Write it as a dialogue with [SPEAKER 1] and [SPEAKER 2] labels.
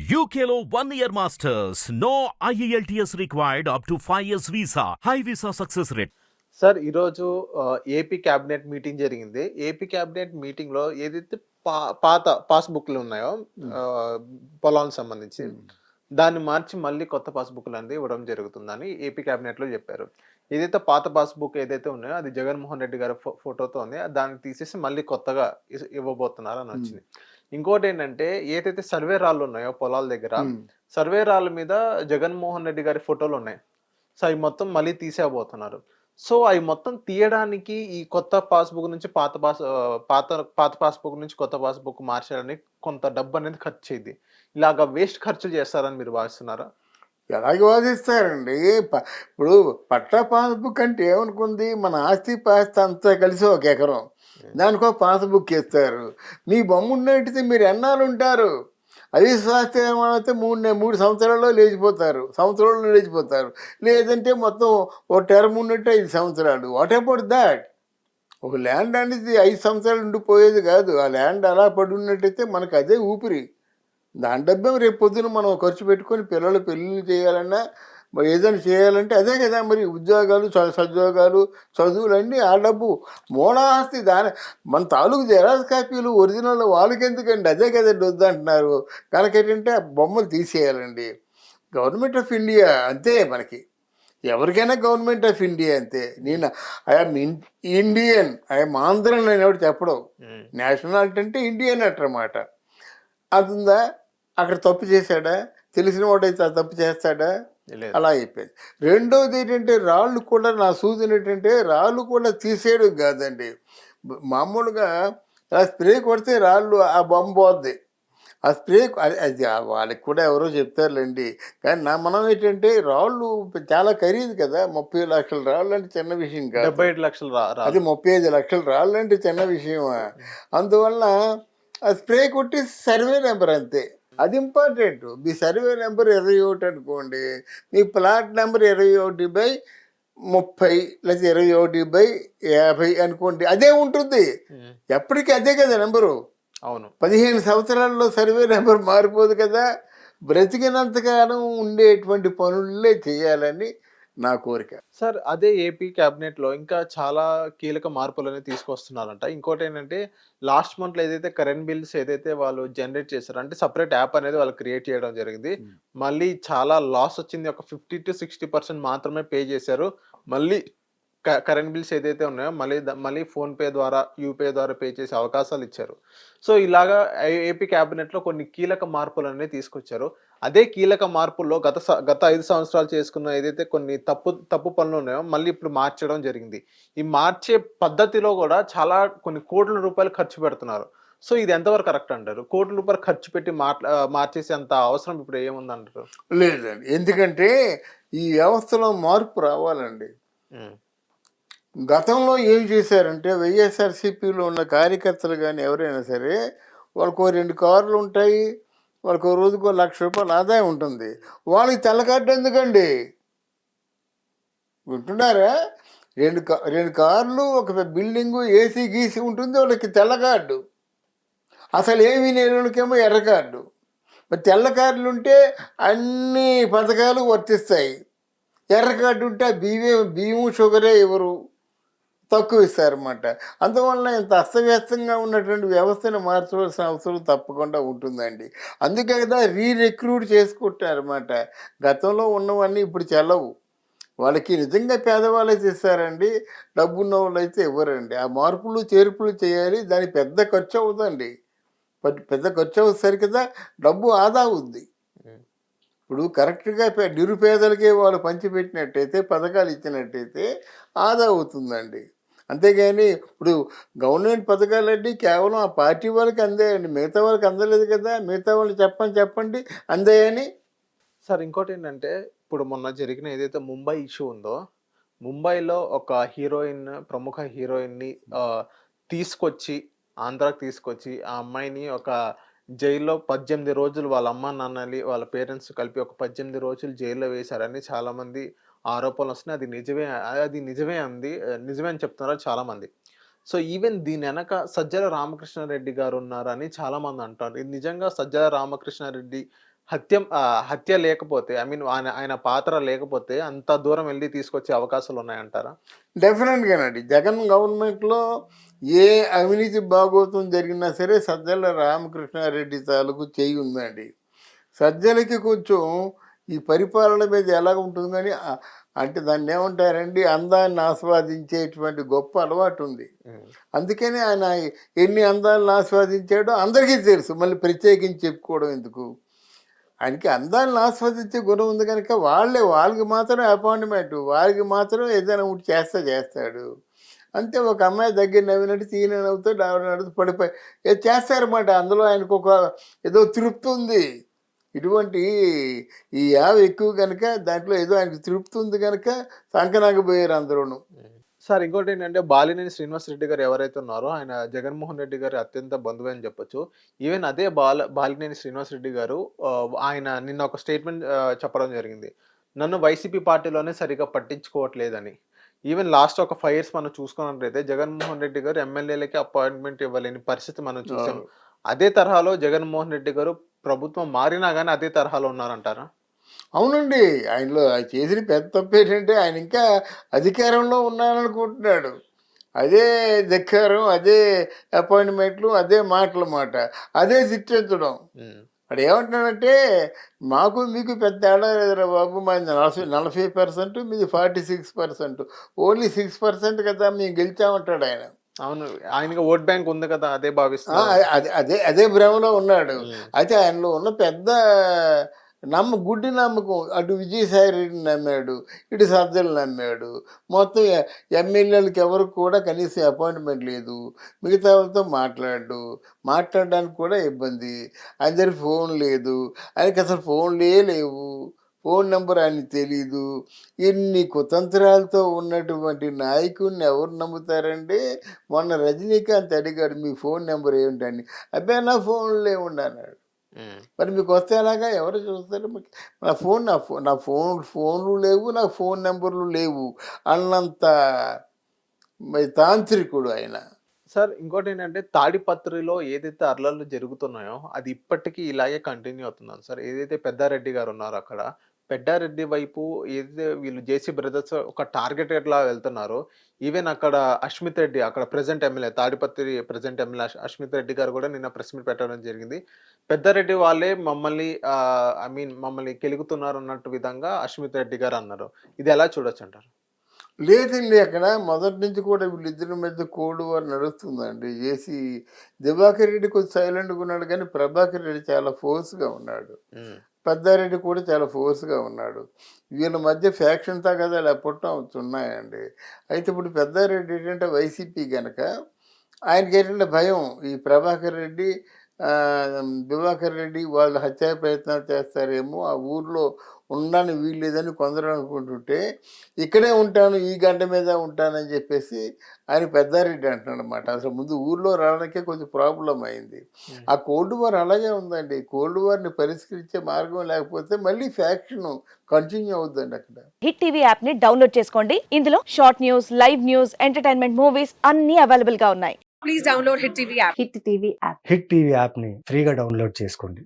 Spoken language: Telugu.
[SPEAKER 1] UKLO 1 year masters. No IELTS required up to 5 years visa. High visa success rate.
[SPEAKER 2] Sir ఈరోజు ఏపీ క్యాబినెట్ మీటింగ్ జరిగింది. ఏపీ క్యాబినెట్ మీటింగ్‌లో ఏదైతే పాత పాస్‌బుక్‌లు ఉన్నాయో పొలానికి సంబంధించి దాన్ని మార్చి మళ్ళీ కొత్త పాస్‌బుక్‌లు అనేది ఇవ్వడం జరుగుతుందని ఏపీ క్యాబినెట్‌లో చెప్పారు. ఏదైతే పాత పాస్‌బుక్ ఏదైతే ఉన్నాయో అది జగన్‌మోహన్ రెడ్డి గారి ఫోటోతో ఉంది. దాన్ని తీసేసి మళ్ళీ కొత్తగా ఇవ్వబోతున్నారని వచ్చింది. ఇంకోటేంటంటే ఏదైతే సర్వే రాళ్ళు ఉన్నాయో పొలాల దగ్గర సర్వే రాళ్ళ మీద జగన్‌మోహన్ రెడ్డి గారి ఫోటోలున్నాయి. సో, అవి మొత్తం మళ్ళీ తీసేయబోతున్నారు. సో, అయి మొత్తం తీయడానికి ఈ కొత్త పాస్‌బుక్ నుంచి పాత పాస్‌బుక్ నుంచి కొత్త పాస్‌బుక్ మార్చడానికి కొంత డబ్బనేది ఖర్చయిద్ది. ఇలాగ వేస్ట్ ఖర్చులు చేస్తారని మీరు భావిస్తున్నారా?
[SPEAKER 3] ఎలాగ వాదిస్తారండి? ఇప్పుడు పట్టా పాస్‌బుక్ అంటే ఏమనుకుంది? మన ఆస్తి పాస్తి అంతా కలిసి ఒక ఎకరం. దానికో పాస్‌బుక్ ఇస్తారు. మీ బొమ్మున్నట్టితే మీరు ఎన్నాళ్ళుంటారు? అవిశ్వాస ఏమైతే 3 సంవత్సరాల్లో లేచిపోతారు. సంవత్సరంలో లేచిపోతారు. లేదంటే మొత్తం ఓ టర్మ్ ఉన్నట్టు 5 సంవత్సరాలు. What about that? ఒక ల్యాండ్ అనేది 5 సంవత్సరాలు ఉండిపోయేది కాదు. ఆ ల్యాండ్ అలా పడి ఉన్నట్టయితే మనకు అదే ఊపిరి. దాని డబ్బే రేపు పొద్దున మనం ఖర్చు పెట్టుకొని పిల్లలు పెళ్ళిళ్ళు చేయాలన్నా మరి ఏదైనా చేయాలంటే అదే కదా. మరి ఉద్యోగాలు సద్యోగాలు చదువులన్నీ ఆ డబ్బు మూలాస్తి దాని మన తాలూకు జెరాక్స్ కాపీలు ఒరిజినల్ వాళ్ళకి ఎందుకండి? అదే కదండి వద్దంటున్నారు. కనుక ఏంటంటే ఆ బొమ్మలు తీసేయాలండి. గవర్నమెంట్ ఆఫ్ ఇండియా అంతే మనకి. ఎవరికైనా గవర్నమెంట్ ఆఫ్ ఇండియా అంతే. నేను ఐఎమ్ ఇండియన్, ఐఎమ్ ఆంధ్రన్ అని ఎవరు చెప్పడం. నేషనాలిటీ అంటే ఇండియన్ అంటారన్నమాట. అది ఉందా? అక్కడ తప్పు చేశాడా? తెలిసిన వాడైతే ఆ తప్పు చేస్తాడా? అలా అయిపోయింది. రెండోది ఏంటంటే రాళ్ళు కూడా నా సూచన ఏంటంటే రాళ్ళు కూడా తీసేయడం కాదండి. మామూలుగా ఆ స్ప్రే కొడితే రాళ్ళు ఆ బొమ్మ పోద్ది. ఆ స్ప్రే అది వాళ్ళకి కూడా ఎవరో చెప్తారులేండి. కానీ మనం ఏంటంటే రాళ్ళు చాలా ఖరీదు కదా. 30 లక్షల రాళ్ళు అంటే చిన్న విషయం కాదు.
[SPEAKER 2] 75 లక్షలు
[SPEAKER 3] అది 35 లక్షల రాళ్ళు అంటే చిన్న విషయమా? అందువల్ల ఆ స్ప్రే కొట్టి సర్వే నెంబర్ అంతే. అది ఇంపార్టెంట్. మీ సర్వే నెంబర్ 21 అనుకోండి, మీ ప్లాట్ నెంబర్ 21/30 లేదా 21/50 అనుకోండి, అదే ఉంటుంది. ఎప్పటికీ అదే కదా నెంబరు.
[SPEAKER 2] అవును.
[SPEAKER 3] 15 సంవత్సరాల్లో సర్వే నెంబర్ మారిపోదు కదా. బ్రతికినంతకాలం ఉండేటువంటి పనులే చేయాలని నా కోరిక.
[SPEAKER 2] సార్, అదే ఏపీ క్యాబినెట్‌లో ఇంకా చాలా కీలక మార్పులనేవి తీసుకొస్తున్నారంట. ఇంకోటేంటంటే లాస్ట్ మంత్‌లో ఏదైతే కరెంట్ బిల్స్ ఏదైతే వాళ్ళు జనరేట్ చేశారో అంటే సెపరేట్ యాప్ అనేది వాళ్ళు క్రియేట్ చేయడం జరిగింది. మళ్ళీ చాలా లాస్ వచ్చింది. ఒక 50-60% మాత్రమే పే చేశారు. మళ్ళీ కరెంట్ బిల్స్ ఏదైతే ఉన్నాయో మళ్ళీ ఫోన్‌పే ద్వారా, యూపీఐ ద్వారా పే చేసే అవకాశాలు ఇచ్చారు. సో, ఇలాగా ఏపీ క్యాబినెట్‌లో కొన్ని కీలక మార్పులనేవి తీసుకొచ్చారు. అదే కీలక మార్పుల్లో గత 5 సంవత్సరాలు చేసుకున్న ఏదైతే కొన్ని తప్పు పనులు ఉన్నాయో మళ్ళీ ఇప్పుడు మార్చడం జరిగింది. ఈ మార్చే పద్ధతిలో గూడా చాలా కొన్ని కోట్ల రూపాయలు ఖర్చు పెడుతున్నారు. సో, ఇది ఎంతవరకు కరెక్ట్ అంటారు? కోట్ల రూపాయలు ఖర్చు పెట్టి మార్చేసేంత అవసరం ఇప్పుడు ఏముందంటారు?
[SPEAKER 3] లేదండి. ఎందుకంటే ఈ వ్యవస్థలో మార్పు రావాలండి. గతంలో ఏం చేశారంటే వైఎస్ఆర్సీపీలో ఉన్న కార్యకర్తలు కానీ ఎవరైనా సరే వాళ్ళకు 2 కార్లు ఉంటాయి. వాళ్ళకు రోజుకో ₹1,00,000 ఆదాయం ఉంటుంది. వాళ్ళకి తెల్ల కార్డు ఎందుకండి? వింటున్నారా? 2 కార్లు, ఒక బిల్డింగు, ఏసీ గీసి ఉంటుంది. వాళ్ళకి తెల్ల కార్డు. అసలు ఏమీ లేని వాళ్ళకేమో ఎర్ర కార్డు. మరి తెల్ల కార్డులు ఉంటే అన్ని పథకాలు వర్తిస్తాయి. ఎర్ర కార్డు ఉంటే బియ్యం షుగరే ఇవ్వరు, తక్కువ ఇస్తారన్నమాట. అందువల్ల ఇంత అస్తవ్యస్తంగా ఉన్నటువంటి వ్యవస్థను మార్చవలసిన అవసరం తప్పకుండా ఉంటుందండి. అందుకే కదా రిక్రూట్ చేసుకుంటారన్నమాట. గతంలో ఉన్నవన్నీ ఇప్పుడు చెల్లవు. వాళ్ళకి నిజంగా పేదవాళ్ళైతే ఇస్తారండి, డబ్బున్న వాళ్ళు అయితే ఇవ్వరండి. ఆ మార్పులు చేర్పులు చేయాలి. దానికి పెద్ద ఖర్చు అవుతుందండి. పెద్ద ఖర్చు అవుతుంది కదా, డబ్బు ఆదా అవుద్ది. ఇప్పుడు కరెక్ట్గా నిరుపేదలకే వాళ్ళు పంచిపెట్టినట్టయితే, పథకాలు ఇచ్చినట్టయితే ఆదా అవుతుందండి. అంతేగాని ఇప్పుడు గవర్నమెంట్ పథకాలన్నీ కేవలం ఆ పార్టీ వాళ్ళకి అందాయండి, మిగతా వాళ్ళకి అందలేదు కదా. మిగతా వాళ్ళు చెప్పండి అందాయని.
[SPEAKER 2] సార్, ఇంకోటేంటంటే ఇప్పుడు మొన్న జరిగిన ఏదైతే ముంబై ఇష్యూ ఉందో, ముంబైలో ఒక ప్రముఖ హీరోయిన్‌ని తీసుకొచ్చి ఆంధ్రాకి తీసుకొచ్చి, ఆ అమ్మాయిని ఒక జైల్‌లో 18 రోజులు వాళ్ళ అమ్మానాన్నని, వాళ్ళ పేరెంట్స్ కలిపి ఒక 18 రోజులు జైల్‌లో వేశారని చాలామంది ఆరోపణలొస్తున్నాయి. అది నిజమే అని చెప్తున్నారు చాలామంది. సో, ఈవెన్ దీని ఎనక సజ్జల రామకృష్ణారెడ్డి గారున్నారని చాలామంది అంటారు. ఇది నిజంగా సజ్జల రామకృష్ణారెడ్డి హత్య లేకపోతే ఐ మీన్ ఆయన పాత్ర లేకపోతే అంత దూరం వెళ్లి తీసుకొచ్చే అవకాశాలు ఉన్నాయంటారా?
[SPEAKER 3] డెఫినెట్గానండి. జగన్ గవర్నమెంట్లో ఏ అవినీతి బాగోతం జరిగినా సరే సజ్జల రామకృష్ణారెడ్డి తాలూకు చేయి ఉందండి. సజ్జలకి కొంచెం ఈ పరిపాలన మీద ఎలాగ ఉంటుంది కానీ అంటే దాన్ని ఏమంటారండి, అందాన్ని ఆస్వాదించేటువంటి గొప్ప అలవాటు ఉంది. అందుకని ఆయన ఎన్ని అందాలను ఆస్వాదించాడో అందరికీ తెలుసు, మళ్ళీ ప్రత్యేకించి చెప్పుకోవడం ఎందుకు. ఆయనకి అందాలను ఆస్వాదించే గుణం ఉంది కనుక వాళ్ళకి మాత్రం అపాయింట్మెంట్, వారికి మాత్రం ఏదైనా ఒకటి చేస్తాడు అంతే. ఒక అమ్మాయి దగ్గర నవ్వినట్టు తీయన నవ్వుతాడు, నవ్వుతూ పడిపోయి ఏదో చేస్తారన్నమాట. అందులో ఆయనకు ఒక ఏదో తృప్తి ఉంది. ఇటువంటి ఈ యావ ఎక్కువ కనుక దాంట్లో ఏదో ఆయనకు తృప్తి ఉంది కనుక సంకనాకపోయారు అందరూను.
[SPEAKER 2] సార్ ఇంకోటి ఏంటంటే బాలినేని శ్రీనివాస్ రెడ్డి గారు ఎవరైతే ఉన్నారో ఆయన జగన్మోహన్ రెడ్డి గారి అత్యంత బంధువు అని చెప్పొచ్చు. ఈవెన్ అదే బాలినేని శ్రీనివాస్ రెడ్డి గారు ఆయన నిన్న ఒక స్టేట్మెంట్ చెప్పడం జరిగింది. నన్ను వైసీపీ పార్టీలోనే సరిగ్గా పట్టించుకోవట్లేదని. ఈవెన్ లాస్ట్ ఒక 5 years మనం చూసుకున్నట్లయితే జగన్మోహన్ రెడ్డి గారు ఎమ్మెల్యేలకి అపాయింట్మెంట్ ఇవ్వలేని పరిస్థితి మనం చూసాం. అదే తరహాలో జగన్మోహన్ రెడ్డి గారు ప్రభుత్వం మారినా కానీ అదే తరహాలో ఉన్నారంటారా?
[SPEAKER 3] అవునండి. ఆయనలో ఆయన చేసిన పెద్ద తప్పు ఏంటంటే ఆయన ఇంకా అధికారంలో ఉన్నారనుకుంటున్నాడు. అదే ధిక్కారం, అదే అపాయింట్మెంట్లు, అదే మాటల మాట, అదే శిక్షించడం. వాడు ఏమంటున్నాడంటే మాకు మీకు పెద్ద తేడా లేదురా బాబు, మాది 40%, మీది 46%, ఓన్లీ 6% కదా మేము గెలిచామంటాడు ఆయన.
[SPEAKER 2] అవును, ఆయనకి ఓట్ బ్యాంక్ ఉంది కదా, అదే భావిస్తా.
[SPEAKER 3] అదే భ్రమలో ఉన్నాడు. అయితే ఆయనలో ఉన్న పెద్ద గుడ్డి నమ్మకం, అటు విజయసాయి రెడ్డిని నమ్మాడు, ఇటు సజ్జలు నమ్మాడు. మొత్తం ఎమ్మెల్యేలకు ఎవరికి కూడా కనీసం అపాయింట్మెంట్ లేదు. మిగతా వాళ్ళతో మాట్లాడడానికి కూడా ఇబ్బంది. అందరి ఫోన్ లేదు, ఆయనకి అసలు ఫోన్లే లేవు, ఫోన్ నెంబర్ ఆయనకి తెలీదు. ఎన్ని కుతంత్రాలతో ఉన్నటువంటి నాయకుడిని ఎవరు నమ్ముతారండి? మొన్న రజనీకాంత్ అడిగాడు మీ ఫోన్ నెంబర్ ఏమిటని, అబ్బాయి నా ఫోన్లో ఏముండి అన్నాడు. మరి మీకు వస్తే ఎలాగా, ఎవరు చూస్తారు? నా ఫోన్లు లేవు, నాకు ఫోన్ నెంబర్లు లేవు అన్నంత తాంత్రికుడు ఆయన.
[SPEAKER 2] సార్ ఇంకోటి ఏంటంటే తాడిపత్రిలో ఏదైతే అర్లర్లు జరుగుతున్నాయో అది ఇప్పటికీ ఇలాగే కంటిన్యూ అవుతున్నాను సార్. ఏదైతే పెద్దారెడ్డి గారు ఉన్నారో అక్కడ పెద్దారెడ్డి వైపు ఏదైతే వీళ్ళు జేసీ బ్రదర్స్ ఒక టార్గెటెడ్ లా వెళ్తున్నారో, ఈవెన్ అక్కడ అశ్మిత్ రెడ్డి అక్కడ present MLA Tadipatri present MLA Ashmit Reddy గారు కూడా నిన్న ప్రెస్ మీట్ పెట్టడం జరిగింది. పెద్దారెడ్డి వాళ్ళే మమ్మల్ని ఐ మీన్ మమ్మల్ని కెలుగుతున్నారు అన్నట్టు విధంగా అశ్మిత్ రెడ్డి గారు అన్నారు. ఇది ఎలా చూడొచ్చు అంటారు?
[SPEAKER 3] లేదండి, అక్కడ మొదటి నుంచి కూడా వీళ్ళిద్దరి మధ్య కోల్డ్ వార్ నడుస్తుందండి. జేసీ దివాకర్ రెడ్డి కొంచెం సైలెంట్గా ఉన్నాడు కానీ ప్రభాకర్ రెడ్డి చాలా ఫోర్స్గా ఉన్నాడు. పెద్దారెడ్డి కూడా చాలా ఫోర్స్గా ఉన్నాడు. వీళ్ళ మధ్య ఫ్యాక్షన్ తగాదాలు ఎప్పటి ఉన్నాయండి. అయితే ఇప్పుడు పెద్దారెడ్డి ఏంటంటే వైసీపీ కనుక ఆయనకి ఏంటంటే భయం, ఈ ప్రభాకర్ రెడ్డి దివాకర్ రెడ్డి వాళ్ళు హత్యా ప్రయత్నాలు చేస్తారేమో, ఆ ఊర్లో ఉండడానికి వీల్లేదని కొందరు అనుకుంటుంటే ఇక్కడే ఉంటాను, ఈ గంట మీద ఉంటానని చెప్పేసి ఆయన పెద్దారెడ్డి అంటున్నాడు అనమాట. అసలు ముందు ఊర్లో రావడానికే కొంచెం ప్రాబ్లం అయింది. ఆ కోల్డ్ వార్ అలాగే ఉందండి. కోల్డ్ వార్ని పరిష్కరించే మార్గం లేకపోతే మళ్ళీ ఫ్యాక్షన్ కంటిన్యూ అవుతుందండి అక్కడ.
[SPEAKER 4] హిట్ టీవీ యాప్ ని డౌన్లోడ్ చేసుకోండి. ఇందులో short news, live news, entertainment movies అన్ని అవైలబుల్ గా ఉన్నాయి. Please download hit TV app.
[SPEAKER 5] Hit TV యాప్ని ఫ్రీగా డౌన్లోడ్ చేసుకోండి.